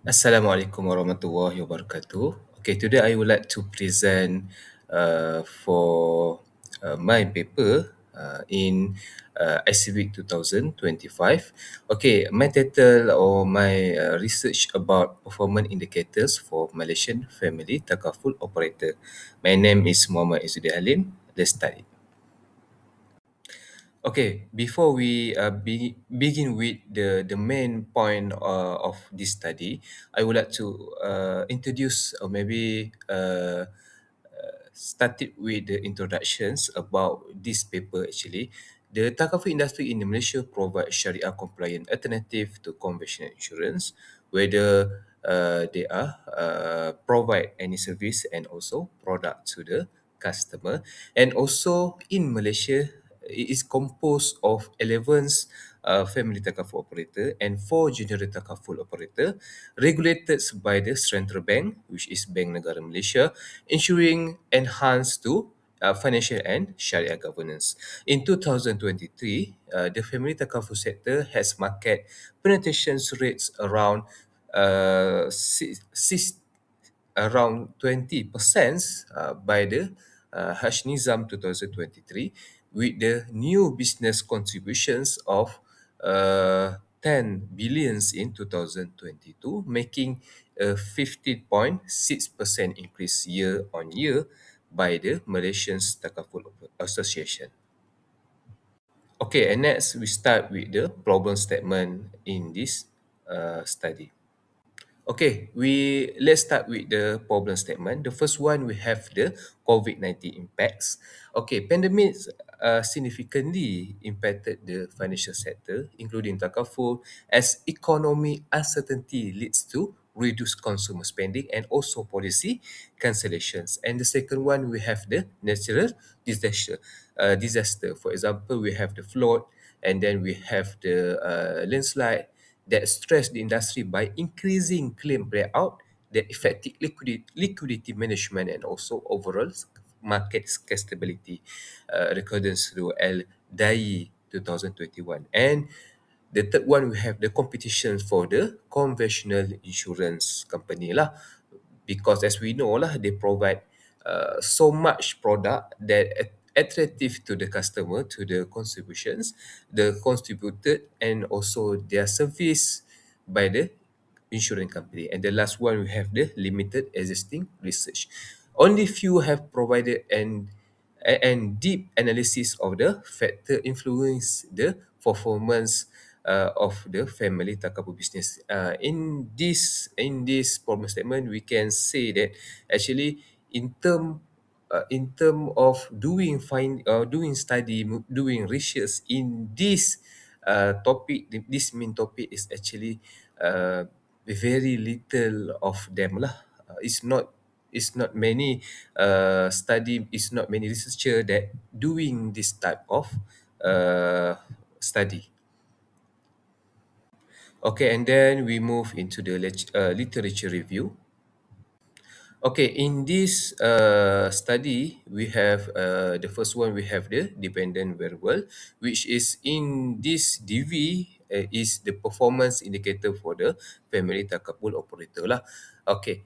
Assalamualaikum warahmatullahi wabarakatuh. Okay, today I would like to present for my paper in ICWeek 2025. Okay, my title or my research about performance indicators for Malaysian family takaful operator. My name is Muhammad Izzuddin Halim. Let's start it. Okay, before we begin with the main point of this study, I would like to introduce or maybe start it with the introductions about this paper actually. The takaful industry in Malaysia provides Sharia compliant alternative to conventional insurance, whether they are provide any service and also product to the customer. And also in Malaysia, it is composed of 11 family takaful operator and 4 general takaful operator regulated by the Central Bank, which is Bank Negara Malaysia, ensuring enhanced to financial and Sharia governance. In 2023, the family takaful sector has market penetration rates around around 20% by the Hajj Nizam 2023, with the new business contributions of 10 billions in 2022, making a 15.6% increase year on year by the Malaysian Takaful Association. Okay, and next we start with the problem statement in this study. Okay, we let's start with the problem statement. The first one we have the COVID-19 impacts. Okay, pandemic significantly impacted the financial sector, including takaful, as economic uncertainty leads to reduced consumer spending and also policy cancellations. And the second one we have the natural disaster. Disaster. For example, we have the flood, and then we have the landslide that stress the industry by increasing claim payout, the effective liquidity management, and also overall market stability, accordance to L. Dai 2021. And the third one, we have the competition for the conventional insurance company lah, because as we know lah, they provide so much product that attractive to the customer, to the contributions, the contributed, and also their service by the insurance company. And the last one, we have the limited existing research. Only few have provided and deep analysis of the factor influence the performance of the family takaful business. In this problem statement, we can say that actually in term of doing study, doing research in this topic, this main topic is actually very little of them lah. It's not many researcher that doing this type of uh, study. Okay, and then we move into the literature review. Okay, in this study, we have the first one, we have the dependent variable, which is in this DV, is the performance indicator for the family takaful operator lah. Okay,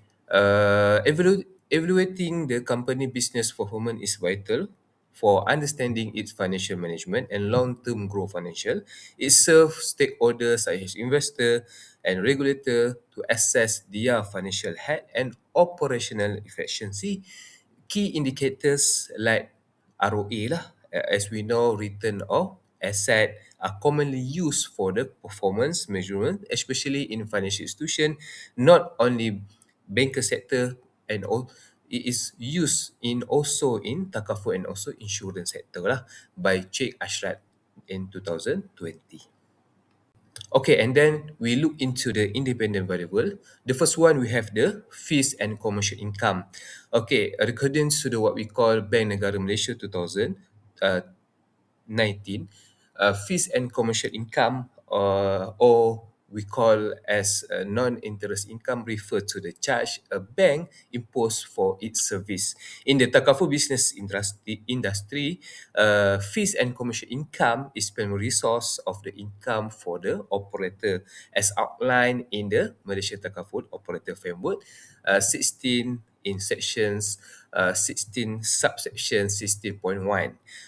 evaluating the company business performance is vital for understanding its financial management and long-term growth financial. It serves stakeholders such as investor and regulator to assess their financial health and operational efficiency. Key indicators like ROA lah, as we know, return of asset, are commonly used for the performance measurement, especially in financial institution, not only banker sector, and all. It is used in also in takaful and also insurance sector lah by Sheikh Ashrat in 2020. Okay, and then we look into the independent variable. The first one, we have the fees and commercial income. Okay, according to the what we call Bank Negara Malaysia 2019, fees and commercial income, or we call as non-interest income refer to the charge a bank impose for its service. In the Takaful business industry, fees and commercial income is primary source of the income for the operator, as outlined in the Malaysia Takaful Operator Framework 16 in sections 16 subsection 16.1.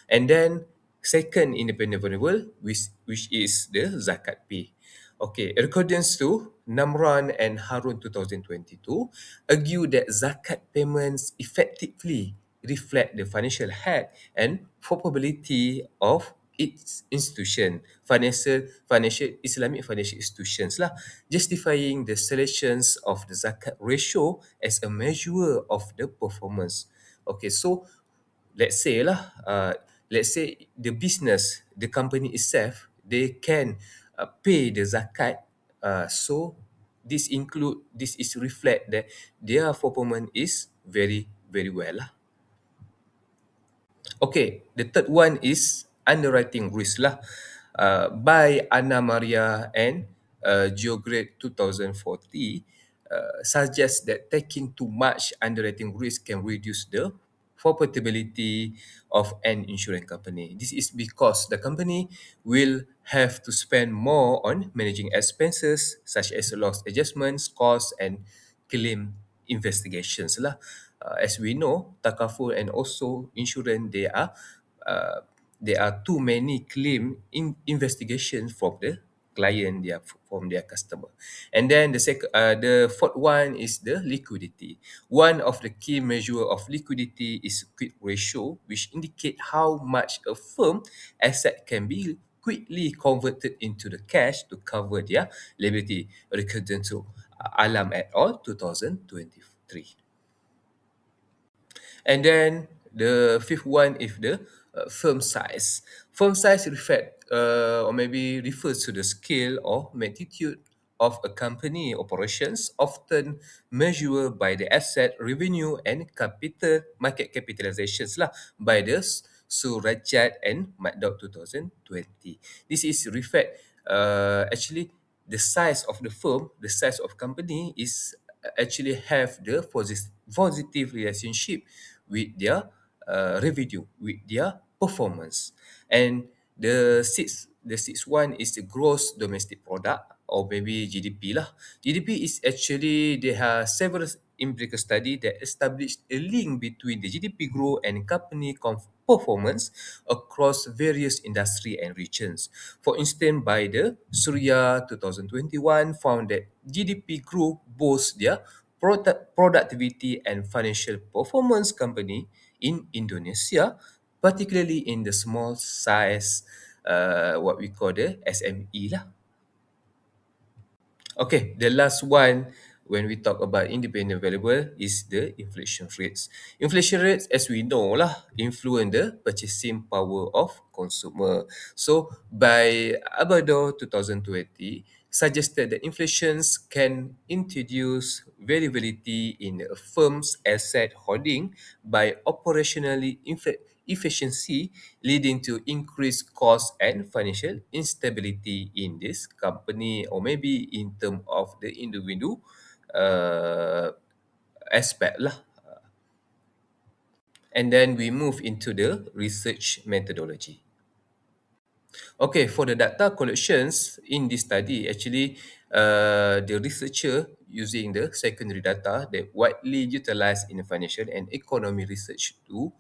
And then second independent variable, which is the zakat pay. Okay, accordance to Namran and Harun 2022, argue that zakat payments effectively reflect the financial health and probability of its institution, financial Islamic financial institutions lah, justifying the selections of the zakat ratio as a measure of the performance. Okay, so let's say the business, the company itself, they can pay the zakat. So this is reflect that their performance is very very well lah. Okay, the third one is underwriting risk lah. By Anna Maria and Geograde 2040 suggests that taking too much underwriting risk can reduce the profitability of an insurance company. This is because the company will have to spend more on managing expenses such as loss adjustments, costs, and claim investigations lah. As we know, takaful and also insurance, uh, there are too many claim investigation from the client, from their customer. And then the fourth one is the liquidity. One of the key measure of liquidity is quick ratio, which indicate how much a firm asset can be quickly converted into the cash to cover their liability, according to Alam et al. 2023. And then the fifth one is the firm size. Firm size or maybe refers to the scale or magnitude of a company operations, often measured by the asset, revenue, and capital market capitalizations lah by the Surajat and Maddow 2020. This is reflect actually the size of the firm, the size of company is actually have the positive relationship with their revenue, with their performance. And the sixth one is the gross domestic product, or maybe GDP lah. GDP is actually, there are several empirical study that established a link between the GDP growth and company performance across various industry and regions. For instance, by the Surya 2021 found that GDP grew both their productivity and financial performance company in Indonesia, particularly in the small size, what we call the SME lah. Okay, the last one when we talk about independent variable is the inflation rates. Inflation rates, as we know lah, influence the purchasing power of consumer. So by Abado 2020, suggested that inflations can introduce variability in a firm's asset holding by operationally efficiency, leading to increased cost and financial instability in this company, or maybe in term of the individual uh, aspect lah. And then we move into the research methodology. Okay, for the data collections in this study, actually, the researcher using the secondary data that widely utilized in financial and economy research to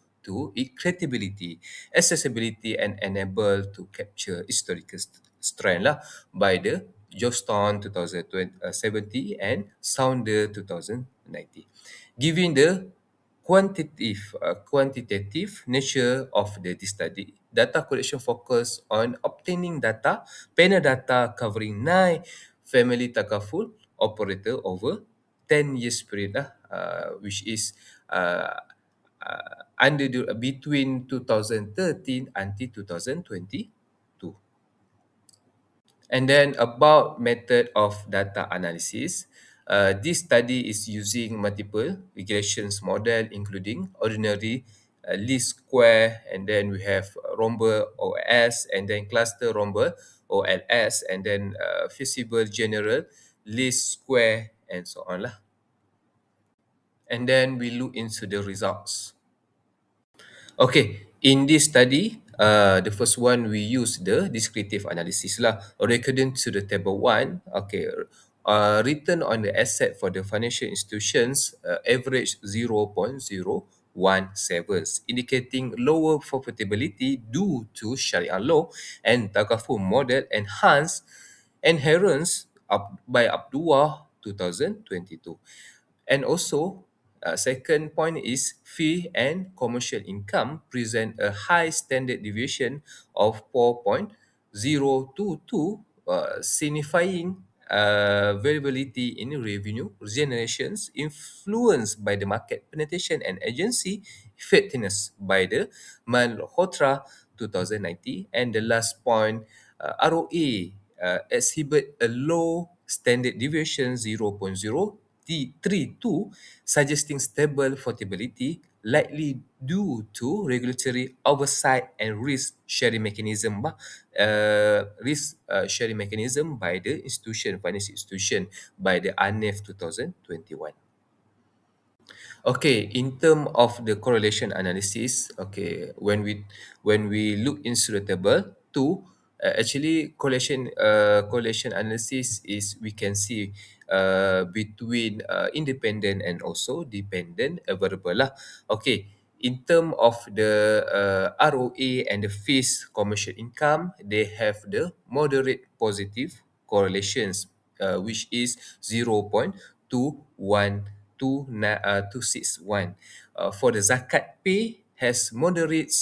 its credibility, accessibility, and enable to capture historical strand lah by the Johnston 2070 and Sounder 2090. Given the quantitative nature of the study, data collection focus on obtaining data, panel data covering 9 family takaful operator over 10 years period lah, which is between 2013 until 2022. And then about method of data analysis, this study is using multiple regressions model, including ordinary least square, and then we have rhomba OS, and then cluster rhomba OLS, and then feasible general least square, and so on lah. And then we look into the results. Okay, in this study, the first one we use the descriptive analysis lah. According to the table one, okay, return on the asset for the financial institutions average 0.017, indicating lower profitability due to Sharia law and Takaful model enhanced by Abdullah 2022. And also, second point is fee and commercial income present a high standard deviation of 4.022, signifying variability in revenue generations influenced by the market penetration and agency effectiveness by the Malhotra 2090. And the last point, ROA exhibit a low standard deviation 0.032, suggesting stable profitability, likely due to regulatory oversight and risk sharing mechanism by the financial institution by the ANEF 2021. Okay, in term of the correlation analysis, okay, when we look into the table two, actually correlation analysis is we can see between independent and also dependent variable lah. Okay, in term of the ROA and the fees commercial income, they have the moderate positive correlations, which is 0.261. For the zakat pay has moderate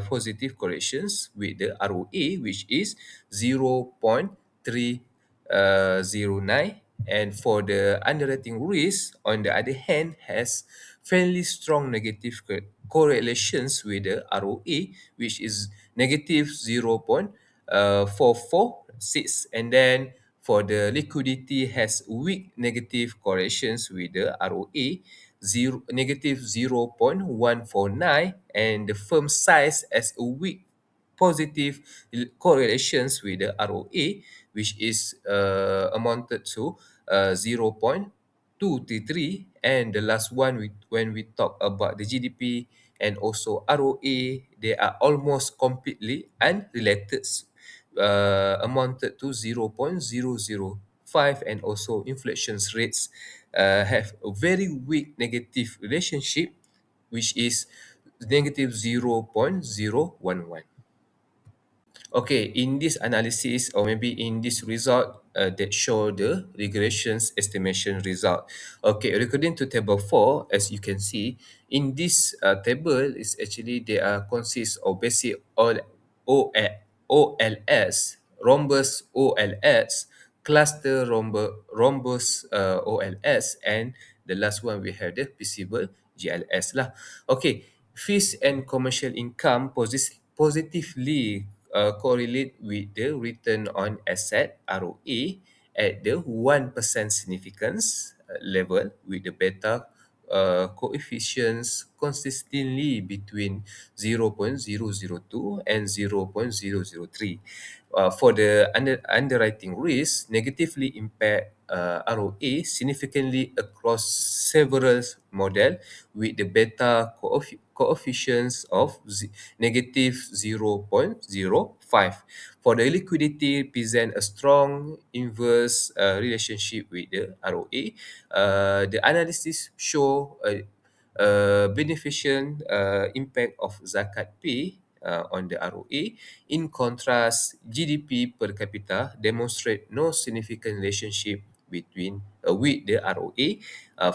positive correlations with the ROA, which is 0.309, and for the underwriting risk, on the other hand, has fairly strong negative correlations with the ROA, which is negative 0.446, and then for the liquidity has weak negative correlations with the ROA, negative 0.149, and the firm size has a weak positive correlations with the ROA, which is amounted to 0.233. And the last one, when we talk about the GDP and also ROA, they are almost completely unrelated, amounted to 0.005, and also inflation rates have a very weak negative relationship, which is negative 0.011. Okay, in this analysis, or maybe in this result that show the regressions estimation result. Okay, according to table 4, as you can see, in this table is actually they are consist of basic OLS, rhombus OLS, cluster rhombus OLS, and the last one we have the visible GLS lah. Okay, fees and commercial income positively correlate with the return on asset ROA at the 1% significance level, with the beta coefficients consistently between 0.002 and 0.003. For the underwriting risk, negatively impact ROA significantly across several model, with the beta coefficients of negative 0.05. For the liquidity, present a strong inverse relationship with the ROA. The analysis show a beneficial impact of zakat pay on the ROA. In contrast, GDP per capita demonstrate no significant relationship between with the ROA.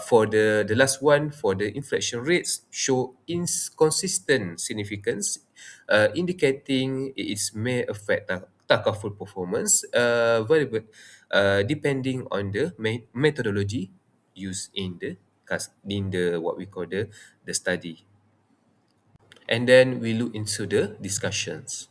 For the last one, for the inflation rates, show inconsistent significance, indicating it may affect takaful performance variable depending on the methodology used in the what we call the study. And then we look into the discussions.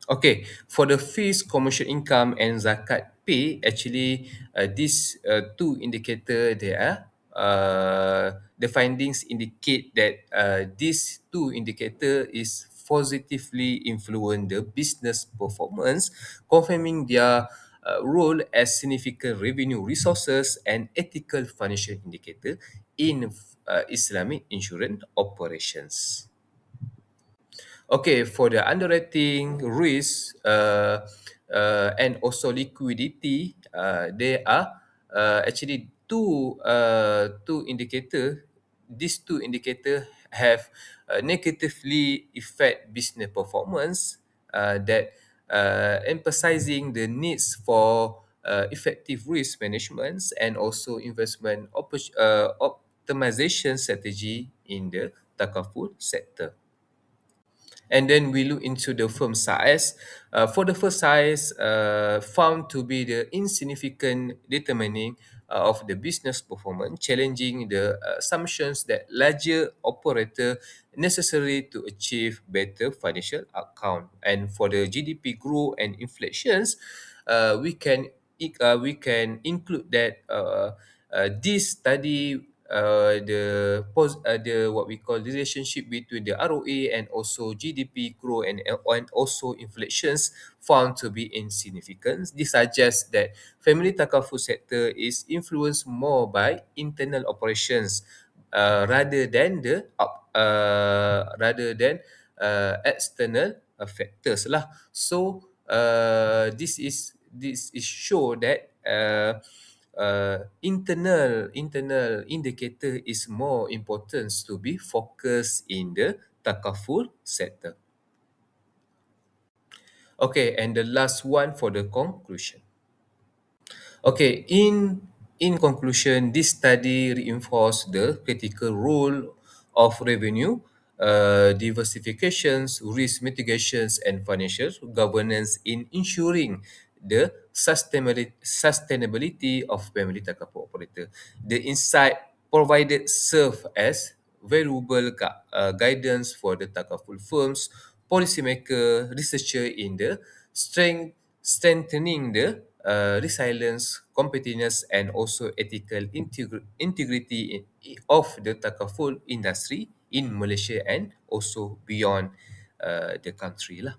Okay, for the fees, commercial income, and zakat pay, actually, these two indicator they are the findings indicate that these two indicator is positively influence the business performance, confirming their role as significant revenue resources and ethical financial indicator in Islamic insurance operations. Okay, for the underwriting risk and also liquidity, there are actually two indicator. These two indicator have negatively affect business performance that emphasizing the needs for effective risk management and also optimization strategy in the takaful sector. And then we look into the firm size. For the first size, found to be the insignificant determining of the business performance, challenging the assumptions that larger operator necessary to achieve better financial outcome. And for the GDP growth and inflations, we can include that this study the what we call relationship between the ROA and also GDP growth and also inflations found to be insignificant. This suggests that family takaful sector is influenced more by internal operations rather than external factors lah. So this is show that internal indicator is more important to be focused in the takaful sector. Okay, and the last one for the conclusion. Okay, in conclusion, this study reinforced the critical role of revenue diversifications, risk mitigations, and financial governance in ensuring the sustainability of family takaful operator. The insight provided serve as valuable guidance for the takaful firms, policymaker, researcher in the strengthening the resilience, competitiveness, and also ethical integrity of the takaful industry in Malaysia and also beyond the country lah.